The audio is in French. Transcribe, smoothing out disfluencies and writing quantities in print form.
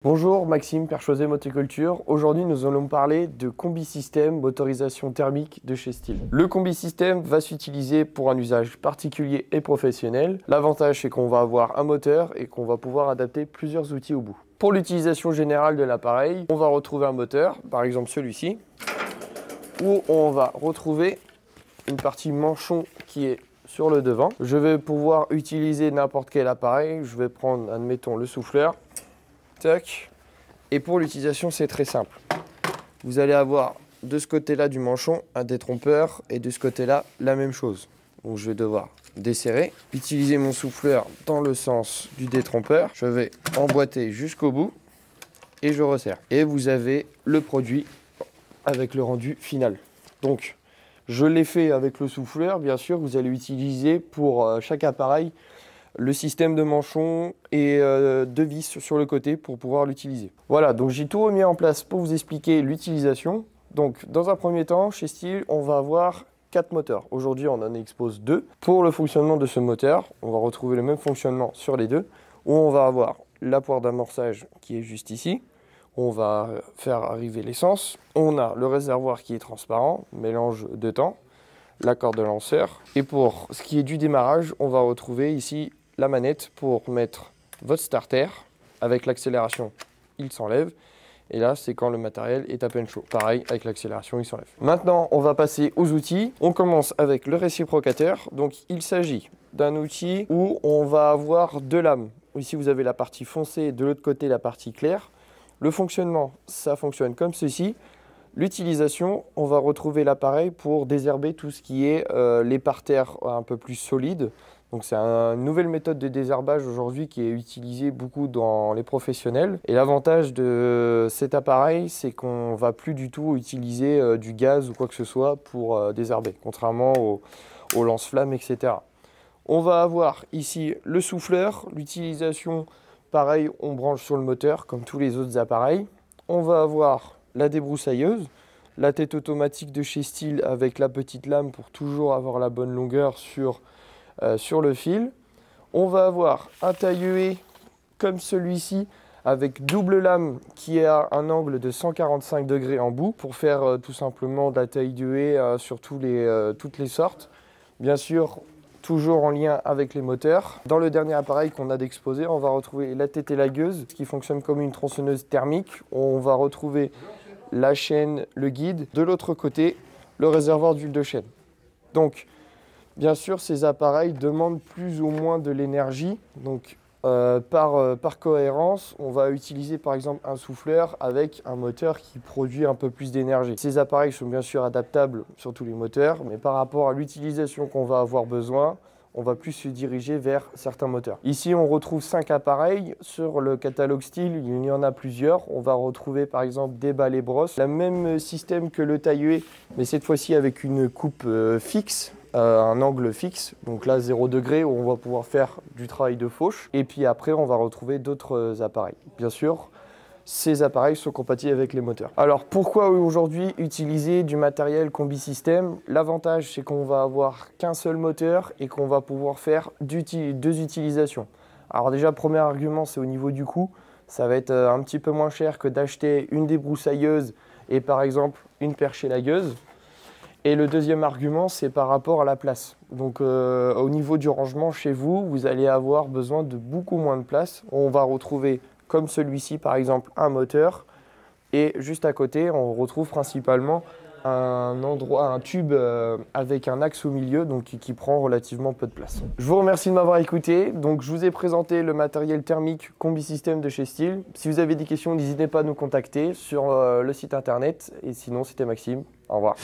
Bonjour, Maxime, Perchosé Motoculture. Aujourd'hui, nous allons parler de combi système motorisation thermique de chez Stihl. Le combi système va s'utiliser pour un usage particulier et professionnel. L'avantage, c'est qu'on va avoir un moteur et qu'on va pouvoir adapter plusieurs outils au bout. Pour l'utilisation générale de l'appareil, on va retrouver un moteur, par exemple celui-ci, où on va retrouver une partie manchon qui est sur le devant. Je vais pouvoir utiliser n'importe quel appareil. Je vais prendre, admettons, le souffleur. Tac. Et pour l'utilisation, c'est très simple. Vous allez avoir de ce côté-là du manchon un détrompeur et de ce côté-là la même chose. Donc je vais devoir desserrer, utiliser mon souffleur dans le sens du détrompeur. Je vais emboîter jusqu'au bout et je resserre. Et vous avez le produit avec le rendu final. Donc je l'ai fait avec le souffleur. Bien sûr, vous allez utiliser pour chaque appareil le système de manchon et de vis sur le côté pour pouvoir l'utiliser. Voilà, donc j'ai tout remis en place pour vous expliquer l'utilisation. Donc dans un premier temps, chez Stihl, on va avoir 4 moteurs. Aujourd'hui, on en expose 2. Pour le fonctionnement de ce moteur, on va retrouver le même fonctionnement sur les deux, où on va avoir la poire d'amorçage qui est juste ici. On va faire arriver l'essence. On a le réservoir qui est transparent, mélange de temps, la corde de lanceur. Et pour ce qui est du démarrage, on va retrouver ici la manette pour mettre votre starter. Avec l'accélération, il s'enlève. Et là, c'est quand le matériel est à peine chaud. Pareil, avec l'accélération, il s'enlève. Maintenant, on va passer aux outils. On commence avec le réciprocateur. Donc, il s'agit d'un outil où on va avoir deux lames. Ici, vous avez la partie foncée et de l'autre côté, la partie claire. Le fonctionnement, ça fonctionne comme ceci. L'utilisation, on va retrouver l'appareil pour désherber tout ce qui est les parterres un peu plus solides. Donc c'est une nouvelle méthode de désherbage aujourd'hui qui est utilisée beaucoup dans les professionnels. Et l'avantage de cet appareil, c'est qu'on ne va plus du tout utiliser du gaz ou quoi que ce soit pour désherber, contrairement aux lance-flammes, etc. On va avoir ici le souffleur. L'utilisation, pareil, on branche sur le moteur comme tous les autres appareils. On va avoir la débroussailleuse, la tête automatique de chez Stihl avec la petite lame pour toujours avoir la bonne longueur sur le fil. On va avoir un taille-huée comme celui-ci avec double lame qui a un angle de 145 degrés en bout pour faire tout simplement de la taille-huée sur toutes les sortes. Bien sûr, toujours en lien avec les moteurs. Dans le dernier appareil qu'on a d'exposé, on va retrouver la tête élagueuse qui fonctionne comme une tronçonneuse thermique. On va retrouver la chaîne, le guide. De l'autre côté, le réservoir d'huile de chêne. Donc, bien sûr, ces appareils demandent plus ou moins de l'énergie. Donc, par cohérence, on va utiliser par exemple un souffleur avec un moteur qui produit un peu plus d'énergie. Ces appareils sont bien sûr adaptables sur tous les moteurs, mais par rapport à l'utilisation qu'on va avoir besoin, on va plus se diriger vers certains moteurs. Ici, on retrouve 5 appareils. Sur le catalogue Stihl, il y en a plusieurs. On va retrouver par exemple des balais brosses. Le même système que le taille-huée, mais cette fois-ci avec une coupe fixe. Un angle fixe, donc là 0 degré où on va pouvoir faire du travail de fauche. Et puis après, on va retrouver d'autres appareils. Bien sûr, ces appareils sont compatibles avec les moteurs. Alors pourquoi aujourd'hui utiliser du matériel combi système? L'avantage, c'est qu'on va avoir qu'un seul moteur et qu'on va pouvoir faire deux utilisations. Alors déjà, premier argument, c'est au niveau du coût. Ça va être un petit peu moins cher que d'acheter une débroussailleuse et par exemple une perche élagueuse. Et le deuxième argument, c'est par rapport à la place. Donc au niveau du rangement chez vous, vous allez avoir besoin de beaucoup moins de place. On va retrouver, comme celui-ci par exemple, un moteur. Et juste à côté, on retrouve principalement un tube avec un axe au milieu, donc qui prend relativement peu de place. Je vous remercie de m'avoir écouté. Donc je vous ai présenté le matériel thermique combi système de chez Stihl. Si vous avez des questions, n'hésitez pas à nous contacter sur le site internet. Et sinon, c'était Maxime. Au revoir.